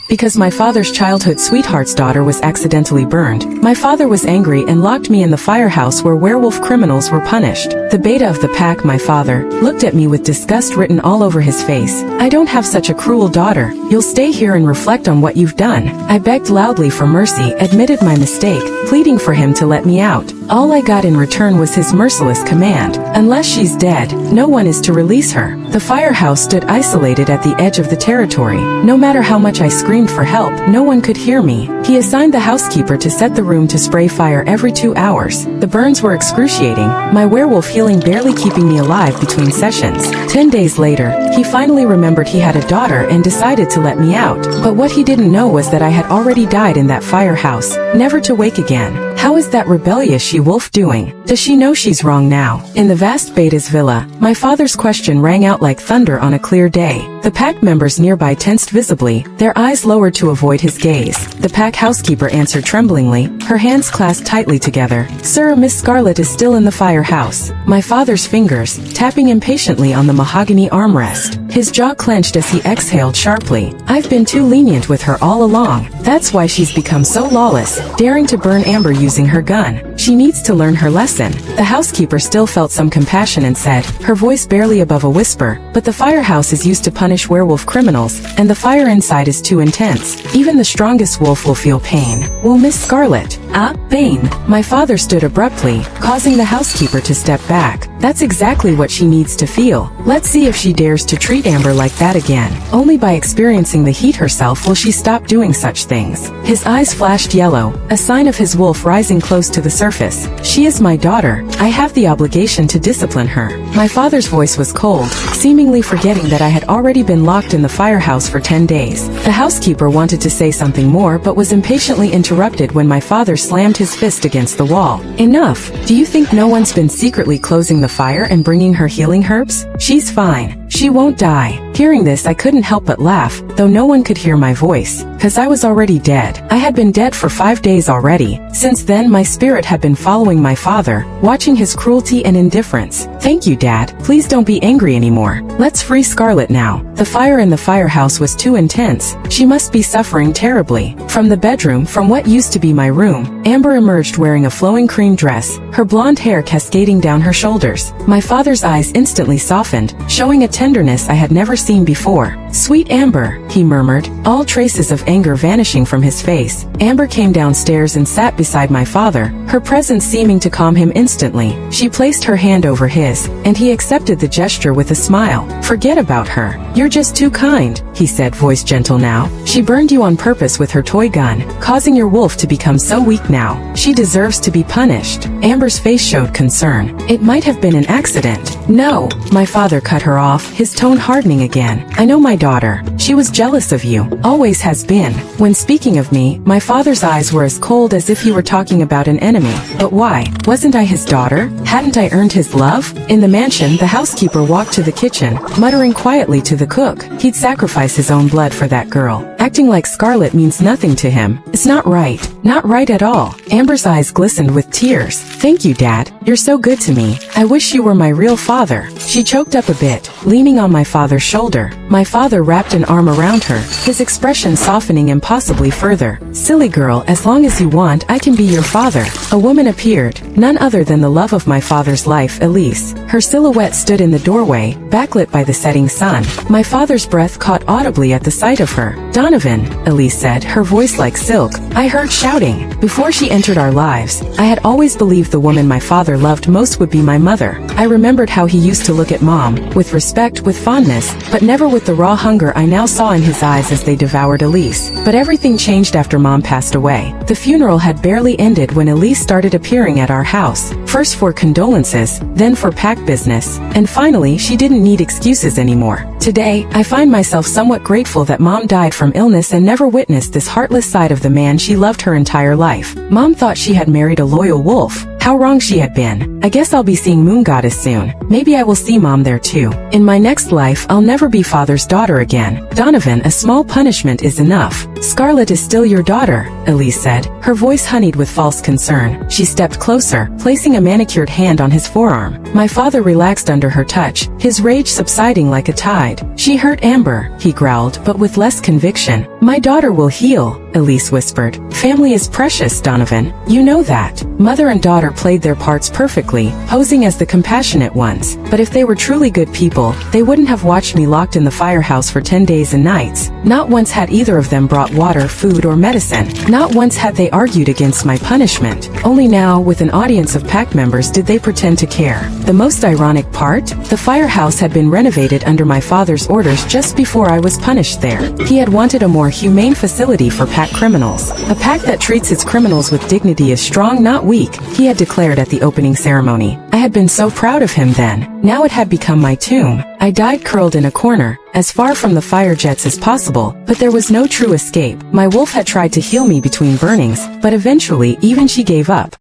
because my father's childhood sweetheart's daughter was accidentally burned. My father was angry and locked me in the firehouse where werewolf criminals were punished. The beta of the pack, my father, looked at me with disgust written all over his face. I don't have such a cruel daughter. You'll stay here and reflect on what you've done. I begged loudly for mercy, admitted my mistake, pleading for him to let me out. All I got in return was his merciless command. Unless she's dead, no one is to release her. The firehouse stood isolated at the edge of the territory. No matter how much I screamed for help, no one could hear me. He assigned the housekeeper to set the room to spray fire every 2 hours. The burns were excruciating, my werewolf healing barely keeping me alive between sessions. 10 days later, he finally remembered he had a daughter and decided to let me out. But what he didn't know was that I had already died in that firehouse, never to wake again. How is that rebellious she-wolf doing? Does she know she's wrong now? In the vast Beta's villa, my father's question rang out like thunder on a clear day. The pack members nearby tensed visibly, their eyes lowered to avoid his gaze. The pack housekeeper answered tremblingly, her hands clasped tightly together. Sir, Miss Scarlet is still in the firehouse. My father's fingers, tapping impatiently on the mahogany armrest. His jaw clenched as he exhaled sharply. I've been too lenient with her all along. That's why she's become so lawless, daring to burn Amber using her gun. She needs to learn her lesson. The housekeeper still felt some compassion and said, her voice barely above a whisper, but the firehouse is used to punish werewolf criminals, and the fire inside is too intense. Even the strongest wolf will feel pain. Will Miss Scarlet? Pain. My father stood abruptly, causing the housekeeper to step back. That's exactly what she needs to feel. Let's see if she dares to treat Amber like that again. Only by experiencing the heat herself will she stop doing such things. His eyes flashed yellow, a sign of his wolf rising close to the surface. She is my daughter. I have the obligation to discipline her. My father's voice was cold, seemingly forgetting that I had already been locked in the firehouse for 10 days. The housekeeper wanted to say something more but was impatiently interrupted when my father slammed his fist against the wall. Enough! Do you think no one's been secretly closing the fire and bringing her healing herbs? She's fine. She won't die. Hearing this, I couldn't help but laugh, though no one could hear my voice, 'cause I was already dead. I had been dead for 5 days already. Since then, my spirit had been following my father, watching his cruelty and indifference. Thank you, Dad. Please don't be angry anymore. Let's free Scarlet now. The fire in the firehouse was too intense. She must be suffering terribly. From the bedroom, from what used to be my room, Amber emerged wearing a flowing cream dress, her blonde hair cascading down her shoulders. My father's eyes instantly softened, showing a tenderness I had never seen before. Sweet Amber, he murmured, all traces of anger vanishing from his face. Amber came downstairs and sat beside my father, her presence seeming to calm him instantly. She placed her hand over his, and he accepted the gesture with a smile. Forget about her. You're just too kind, he said, voice gentle now. She burned you on purpose with her toy gun, causing your wolf to become so weak now. She deserves to be punished. Amber's face showed concern. It might have been an accident. No, my father cut her off, his tone hardening again. I know my daughter. She was jealous of you. Always has been. When speaking of me, my father's eyes were as cold as if he were talking about an enemy. But why? Wasn't I his daughter? Hadn't I earned his love? In the mansion, the housekeeper walked to the kitchen, muttering quietly to the cook. He'd sacrifice his own blood for that girl. Acting like Scarlet means nothing to him. It's not right. Not right at all. Amber's eyes glistened with tears. Thank you, Dad. You're so good to me. I wish you were my real father. She choked up a bit, leaning on my father's shoulder. My father wrapped an arm around her, his expression softening impossibly further. Silly girl, as long as you want, I can be your father. A woman appeared, none other than the love of my father's life, Elise. Her silhouette stood in the doorway, backlit by the setting sun. My father's breath caught audibly at the sight of her. Donovan, Elise said, her voice like silk. I heard shouting. Before she entered our lives, I had always believed the woman my father loved most would be my mother. I remembered how he used to look at Mom, with respect, with fondness, but never with the raw hunger I now saw in his eyes as they devoured Elise. But everything changed after Mom passed away. The funeral had barely ended when Elise started appearing at our house, first for condolences, then for pack business, and finally she didn't need excuses anymore. Today, I find myself somewhat grateful that Mom died from illness and never witnessed this heartless side of the man she loved her entire life. Mom thought she had married a loyal wolf. How wrong she had been. I guess I'll be seeing Moon Goddess soon. Maybe I will see Mom there too. In my next life, I'll never be Father's daughter again. Donovan, a small punishment is enough. Scarlett is still your daughter, Elise said, her voice honeyed with false concern. She stepped closer, placing a manicured hand on his forearm. My father relaxed under her touch, his rage subsiding like a tide. She hurt Amber, he growled, but with less conviction. My daughter will heal, Elise whispered. Family is precious, Donovan. You know that. Mother and daughter played their parts perfectly, posing as the compassionate ones. But if they were truly good people, they wouldn't have watched me locked in the firehouse for 10 days and nights. Not once had either of them brought water, food, or medicine. Not once had they argued against my punishment. Only now, with an audience of pack members, did they pretend to care. The most ironic part? The firehouse had been renovated under my father's orders just before I was punished there. He had wanted a more humane facility for pack criminals. A pack that treats its criminals with dignity is strong, not weak, he had declared at the opening ceremony. I had been so proud of him then. Now it had become my tomb. I died curled in a corner, as far from the fire jets as possible, but there was no true escape. My wolf had tried to heal me between burnings, but eventually even she gave up.